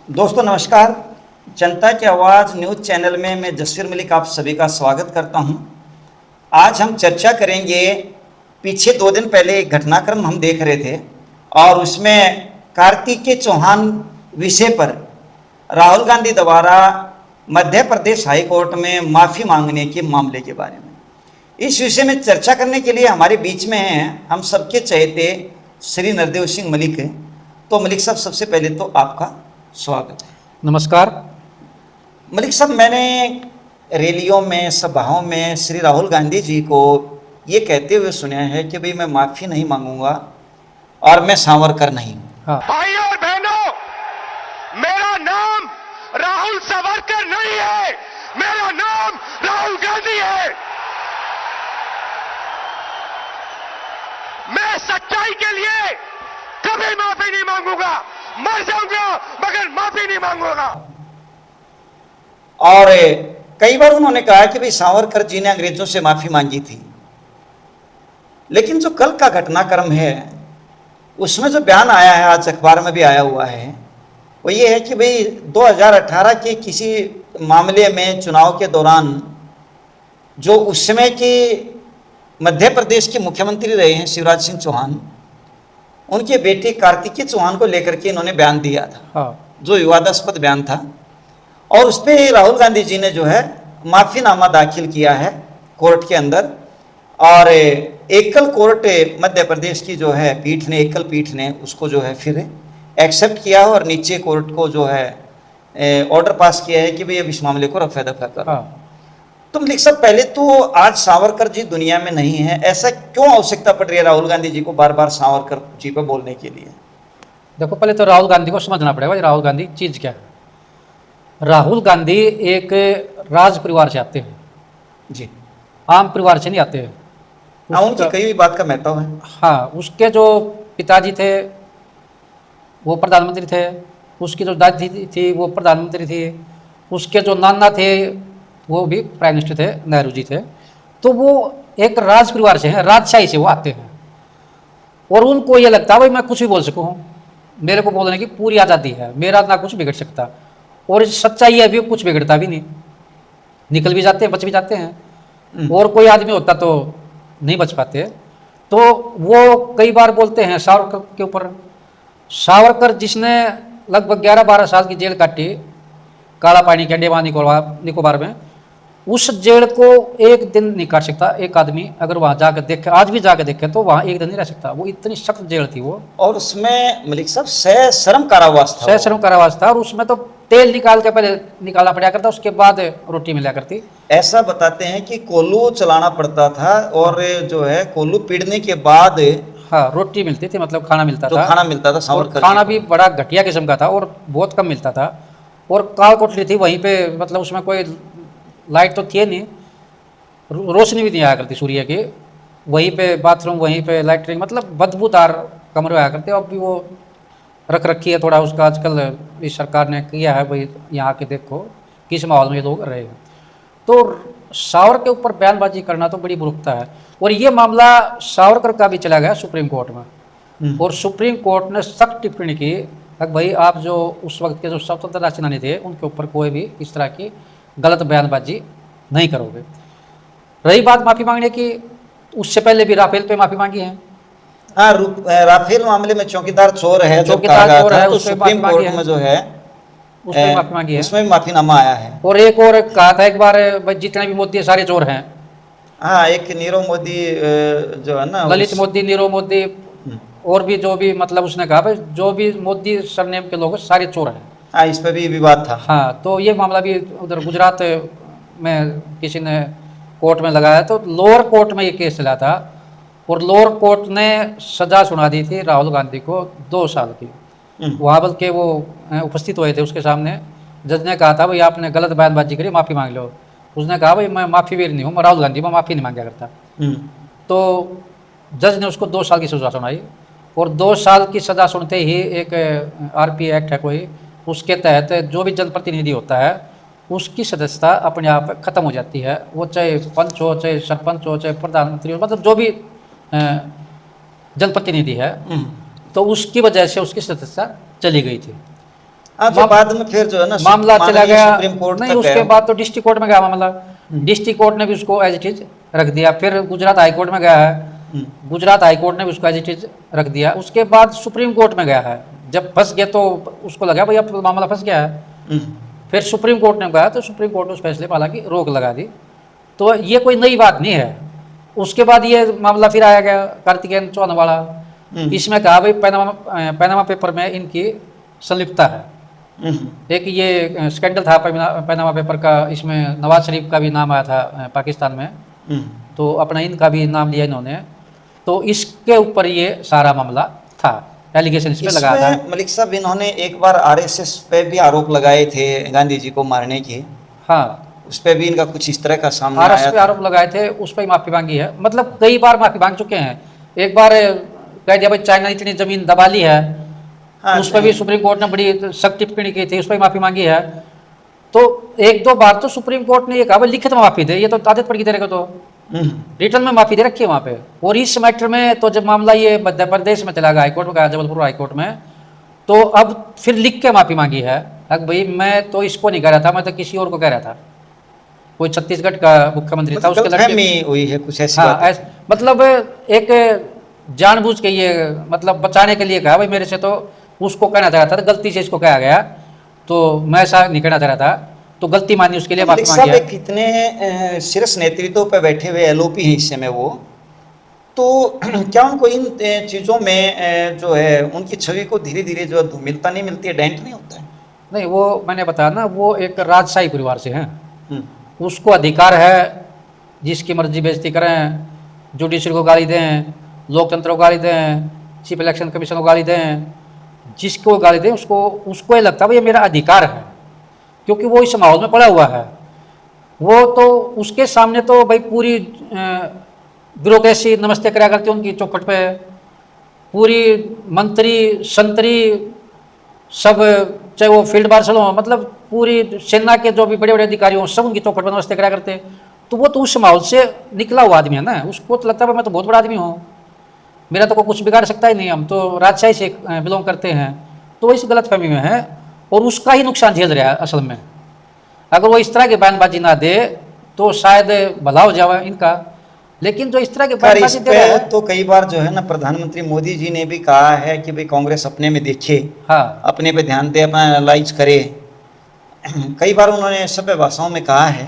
दोस्तों नमस्कार। जनता की आवाज़ न्यूज़ चैनल में मैं जसवीर मलिक आप सभी का स्वागत करता हूं। आज हम चर्चा करेंगे, पीछे 2 दिन पहले एक घटनाक्रम हम देख रहे थे और उसमें कार्तिकेय चौहान विषय पर राहुल गांधी द्वारा मध्य प्रदेश हाई कोर्ट में माफ़ी मांगने के मामले के बारे में। इस विषय में चर्चा करने के लिए हमारे बीच में हैं हम सबके चहेते श्री नरदेव सिंह मलिक। तो मलिक साहब, सबसे पहले तो आपका स्वागत है। नमस्कार। मलिक साहब, मैंने रैलियों में, सभाओं में श्री राहुल गांधी जी को ये कहते हुए सुना है कि भाई मैं माफ़ी नहीं मांगूंगा और मैं सावरकर नहीं हूँ। हाँ, भाई और बहनों, मेरा नाम राहुल सावरकर नहीं है, मेरा नाम राहुल गांधी है। मैं सच्चाई के लिए कभी माफी नहीं मांगूंगा, मर जाऊंगा मगर माफी नहीं मांगूंगा। और कई बार उन्होंने कहा कि भाई सावरकर जी ने अंग्रेजों से माफ़ी मांगी थी, लेकिन जो कल का घटनाक्रम है उसमें जो बयान आया है, आज अखबार में भी आया हुआ है, वो ये है कि भाई 2018 के किसी मामले में चुनाव के दौरान जो उस समय के मध्य प्रदेश के मुख्यमंत्री रहे हैं शिवराज सिंह चौहान, उनके बेटे कार्तिकेय चौहान को लेकर के इन्होंने बयान दिया था। हाँ, जो विवादास्पद बयान था, और उस पर राहुल गांधी जी ने जो है माफ़ीनामा दाखिल किया है कोर्ट के अंदर। और एकल कोर्ट मध्य प्रदेश की जो है पीठ ने, एकल पीठ ने उसको जो है फिर एक्सेप्ट किया और नीचे कोर्ट को जो है ऑर्डर पास किया है कि भाई अब इस मामले को रफा दफा करो। हाँ। तुम लिख सब, पहले तो आज सावरकर जी दुनिया में नहीं है, ऐसा क्यों आवश्यकता पड़ रही है राहुल गांधी जी को बार बार सावरकर जी पर बोलने के लिए? देखो, पहले तो राहुल गांधी को समझना पड़ेगा राहुल गांधी चीज़ क्या है। राहुल गांधी एक राज परिवार से आते हैं जी, आम परिवार से नहीं आते हैं। हाँ, उनकी कई भी बात का महत्व है। हाँ, उसके जो पिताजी थे वो प्रधानमंत्री थे, उसकी जो दादी थी वो प्रधानमंत्री थी, उसके जो नाना थे वो भी प्राइम मिनिस्टर थे, नेहरू जी थे। तो वो एक राज परिवार से हैं, राजशाही से वो आते हैं और उनको ये लगता है भाई मैं कुछ भी बोल सकूँ, मेरे को बोलने की पूरी आज़ादी है, मेरा ना कुछ बिगड़ सकता। और सच्चाई है भी, कुछ बिगड़ता भी नहीं, निकल भी जाते हैं, बच भी जाते हैं। और कोई आदमी होता तो नहीं बच पाते। तो वो कई बार बोलते हैं सावरकर के ऊपर। सावरकर जिसने लगभग 11-12 साल की जेल काटी काला पानी के अंडमान निकोबार में, उस जेल को एक दिन नहीं काट सकता एक आदमी। अगर वहाँ जाकर देखे, आज भी जाकर देखे, तो वहाँ एक दिन नहीं रह सकता। वो इतनी सख्त जेल थी वो। और उसमें मलिक साहब सश्रम कारावास था। सश्रम कारावास था और उसमें तो तेल निकाल के पहले निकालना पड़ा करता, उसके बाद रोटी मिला करती। ऐसा बताते हैं कि कोल्हू चलाना पड़ता था और जो है कोल्हू पीड़ने के बाद हाँ, रोटी मिलती थी, मतलब खाना मिलता जो था। खाना मिलता था और सावरकर खाना जी भी को। बड़ा घटिया किस्म का था और बहुत कम मिलता था। और काल कोठरी थी वहीं पे, मतलब उसमें कोई लाइट तो थी नहीं, रोशनी भी नहीं आया करती सूर्य की। वहीं पे बाथरूम, वहीं पे लैट्रिन, मतलब बदबूदार कमरे आया करते। अब भी वो रख रखी है थोड़ा उसका, आजकल इस सरकार ने किया है भाई यहाँ के देखो किस माहौल में ये लोग रहे हैं। तो सावर के ऊपर बयानबाजी करना तो बड़ी मूर्खता है। और ये मामला सावरकर का भी चला गया सुप्रीम कोर्ट में, और सुप्रीम कोर्ट ने सख्त टिप्पणी की कि भाई आप जो उस वक्त के जो स्वतंत्रता सेनानी थे उनके ऊपर कोई भी इस तरह की गलत बयानबाजी नहीं करोगे। रही बात माफ़ी मांगने की, उससे पहले भी राफेल पे माफ़ी मांगी है। हाँ, राफेल मामले में चौकीदार चोर है, जब चौकीदार कहा गया चोर था, है, तो उसपे सुप्रीम माफी कोर्ट मांगी में है। जो है उसमें माफ़ी मांगी है। उसमें भी माफीनामा आया है। और एक और कहा था एक बार भाई जितने भी मोदी है सारे चोर हैं। हाँ, एक नीरव मोदी जो है ना, ललित मोदी, नीरव मोदी, और भी जो भी, मतलब उसने कहा भाई जो भी मोदी सरनेम के लोग हैं सारे चोर हैं। हाँ, इस पर भी विवाद था। हाँ, तो ये मामला भी उधर गुजरात में किसी ने कोर्ट में लगाया, तो लोअर कोर्ट में ये केस चला था और लोअर कोर्ट ने सज़ा सुना दी थी राहुल गांधी को 2 साल की। वहाँ बल्कि वो उपस्थित हुए थे, उसके सामने जज ने कहा था भाई आपने गलत बयानबाजी करी, माफ़ी मांग लो। उसने कहा भाई मैं माफ़ी वीर नहीं हूँ, मैं राहुल गांधी, मैं माफ़ी नहीं मांगा करता। तो जज ने उसको 2 साल की सज़ा सुनाई, और 2 साल की सज़ा सुनते ही एक RP एक्ट है कोई, उसके तहत जो भी जनप्रतिनिधि होता है उसकी सदस्यता अपने आप खत्म हो जाती है। वो चाहे पंच हो, चाहे सरपंच हो, चाहे प्रधानमंत्री हो, मतलब जो भी जनप्रतिनिधि है, तो उसकी वजह से उसकी सदस्यता चली गई थी। हाँ, जो बाद में फिर जो है ना मामला चला माननीय गया, सुप्रीम कोर्ट नहीं तक उसके गया। बाद तो डिस्ट्रिक्ट कोर्ट में गया मामला, डिस्ट्रिक्ट कोर्ट ने भी उसको एज इट इज रख दिया, फिर गुजरात हाई कोर्ट में गया है, गुजरात हाई कोर्ट ने भी उसको एज इट इज रख दिया, उसके बाद सुप्रीम कोर्ट में गया है। जब फंस गया तो उसको लगा भाई अब तो मामला फंस गया है, फिर सुप्रीम कोर्ट ने कहा तो सुप्रीम कोर्ट ने उस फैसले पर हालांकि रोक लगा दी। तो ये कोई नई बात नहीं है। उसके बाद ये मामला फिर आया गया कार्तिकेयन चौहान वाला, इसमें कहा भाई पैनामा पेपर में इनकी संलिप्तता है। एक ये स्कैंडल था पैनामा पेपर का, इसमें नवाज शरीफ का भी नाम आया था पाकिस्तान में, तो अपना इनका भी नाम लिया इन्होंने, तो इसके ऊपर ये सारा मामला था, एलिगेशन इसमें लगाया था। मलिक साहब इन्होंने एक बार आरएसएस पे भी आरोप लगाए थे गांधी जी को मारने के, हाँ, उस पे भी इनका कुछ इस तरह का सामने आरएस आया पे था। आरोप लगाए थे, उस पर माफी मांगी है, मतलब कई बार माफी मांग चुके हैं। एक बार कह दिया भाई चाइना इतनी जमीन दबा ली है, हाँ, उस पर भी सुप्रीम कोर्ट ने बड़ी सख्त टिप्पणी की थी, उस पर माफी मांगी है। तो एक दो बार तो सुप्रीम कोर्ट ने ये कहा भाई लिखित में माफी दे, ये तो आदत पड़ गई तेरे को, तो रिटर्न में माफी दे रखी है वहाँ पे। और इस मैटर में तो जब मामला ये मध्य प्रदेश में चला गया हाईकोर्ट में गया, जबलपुर हाईकोर्ट में, तो अब फिर लिख के माफी मांगी है। अब भाई मैं तो इसको नहीं कह रहा था, मैं तो किसी और को कह रहा था, कोई छत्तीसगढ़ का मुख्यमंत्री था, उसके गलतफहमी हुई है कुछ ऐसी हाँ बात। मतलब एक जानबूझ के ये मतलब बचाने के लिए कहा भाई मेरे से तो उसको कहना चाह रहा था, तो गलती से इसको कहा गया, तो मैं ऐसा नहीं कहना चाह रहा था, तो गलती मानी, उसके लिए माफी मांगी है। कितने शीर्ष नेतृत्व पे बैठे हुए एलओपी हैं इस समय वो, तो क्या उनको इन चीज़ों में जो है उनकी छवि को धीरे धीरे जो धूमिलता नहीं मिलती है, डेंट नहीं होता है? नहीं, वो मैंने बताया ना, वो एक राजशाही परिवार से हैं, उसको अधिकार है जिसकी मर्जी बेइज्जती करें, जुडिशरी को गाली दें, लोकतंत्र को गाली दें, चीफ इलेक्शन कमीशन को गाली दें, जिसको गाली दें उसको ये लगता है भाई ये मेरा अधिकार है, क्योंकि वो इस माहौल में पड़ा हुआ है। वो तो उसके सामने तो भाई पूरी ब्यूरोक्रेसी नमस्ते करा करती है उनकी चौखट पे, पूरी मंत्री संतरी सब, चाहे वो फील्ड मार्शल हो, मतलब पूरी सेना के जो भी बड़े बड़े अधिकारी हों, सब उनकी चौखट पर नमस्ते करा करते। तो वो तो उस माहौल से निकला हुआ आदमी है ना, उसको तो लगता है मैं तो बहुत बड़ा आदमी हूँ, मेरा तो कोई कुछ बिगाड़ सकता ही नहीं, हम तो राजशाही से बिलोंग करते हैं। तो इस गलतफहमी में है और उसका ही नुकसान झेल रहा है असल में। अगर वो इस तरह की बयानबाजी ना दे तो शायद भला हो जाए इनका, लेकिन जो इस तरह की बयानबाजी दे रहा है, तो कई बार जो है ना प्रधानमंत्री मोदी जी ने भी कहा है कि भाई कांग्रेस अपने में देखे, हाँ, अपने पे ध्यान दे, अपना एनालाइज करे, कई बार उन्होंने सभ्य भाषाओं में कहा है।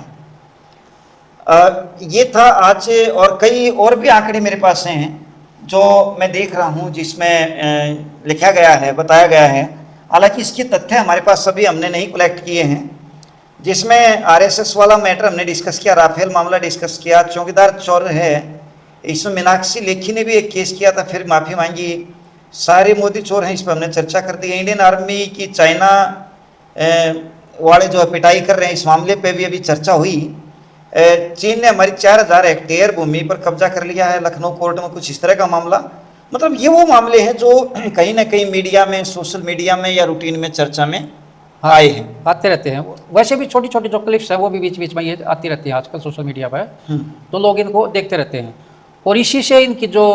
ये था आज, और कई और भी आंकड़े मेरे पास हैं जो मैं देख रहा हूँ जिसमें लिखा गया है, बताया गया है, हालांकि इसके तथ्य हमारे पास सभी हमने नहीं कलेक्ट किए हैं, जिसमें आरएसएस वाला मैटर हमने डिस्कस किया, राफेल मामला डिस्कस किया, चौकीदार चोर है, इसमें मीनाक्षी लेखी ने भी एक केस किया था, फिर माफ़ी मांगी, सारे मोदी चोर हैं, इस पर हमने चर्चा कर दी है। इंडियन आर्मी की चाइना वाले जो पिटाई कर रहे हैं, इस मामले पे भी अभी चर्चा हुई। चीन ने हमारी 4000 हेक्टेयर भूमि पर कब्जा कर लिया है, लखनऊ कोर्ट में कुछ इस तरह का मामला। मतलब ये वो मामले हैं जो कहीं ना कहीं मीडिया में, सोशल मीडिया में या रूटीन में चर्चा में आए हैं, आते रहते हैं। वैसे भी छोटी छोटी जो क्लिप्स है वो भी बीच बीच में ये आती रहती है आजकल सोशल मीडिया पर, तो लोग इनको देखते रहते हैं, और इसी से इनकी जो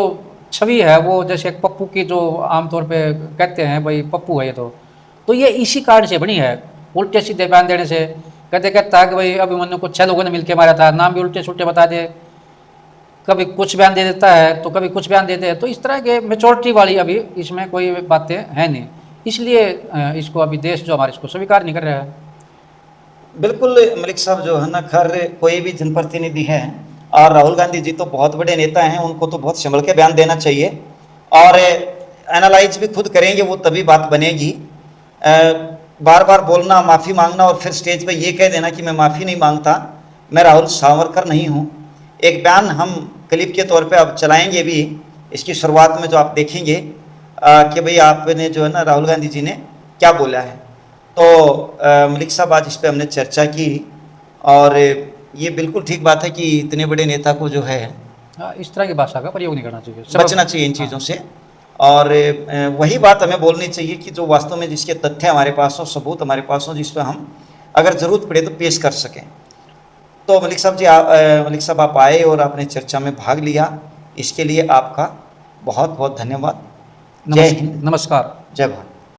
छवि है वो, जैसे एक पप्पू की जो आमतौर पे कहते हैं भाई पप्पू है ये, तो ये इसी कारण से बनी है, उल्टे सीधे बयान देने से। कहता है कि भाई अभिमन्यु को 6 लोगों ने मिलकर मारा था, नाम भी उल्टे सुल्टे बता दे, कभी कुछ बयान दे देता है तो कभी कुछ बयान देते हैं, तो इस तरह के मेचोरिटी वाली अभी इसमें कोई बातें हैं नहीं, इसलिए इसको अभी देश जो हमारे इसको स्वीकार नहीं कर रहा है। बिल्कुल मलिक साहब जो है ना, खैर कोई भी जनप्रतिनिधि है, और राहुल गांधी जी तो बहुत बड़े नेता हैं, उनको तो बहुत संभल के बयान देना चाहिए और एनालाइज भी खुद करेंगे, वो तभी बात बनेगी। बार बार बोलना, माफ़ी मांगना और फिर स्टेज पे ये कह देना कि मैं माफ़ी नहीं मांगता, मैं राहुल सावरकर नहीं हूँ। एक बयान हम क्लिप के तौर पे अब चलाएंगे भी, इसकी शुरुआत में जो आप देखेंगे कि भाई आपने जो है ना राहुल गांधी जी ने क्या बोला है। तो मलिक साहब आज इस पर हमने चर्चा की, और ये बिल्कुल ठीक बात है कि इतने बड़े नेता को जो है इस तरह की भाषा का प्रयोग नहीं करना चाहिए, बचना चाहिए इन चीज़ों से, और वही बात हमें बोलनी चाहिए कि जो वास्तव में जिसके तथ्य हमारे पास हो, सबूत हमारे पास हो, जिस पर हम अगर ज़रूरत पड़े तो पेश कर सकें। तो मलिक साहब जी, मलिक साहब आप आए और आपने चर्चा में भाग लिया, इसके लिए आपका बहुत बहुत धन्यवाद। जय हिंद, नमस्कार। जय भारत।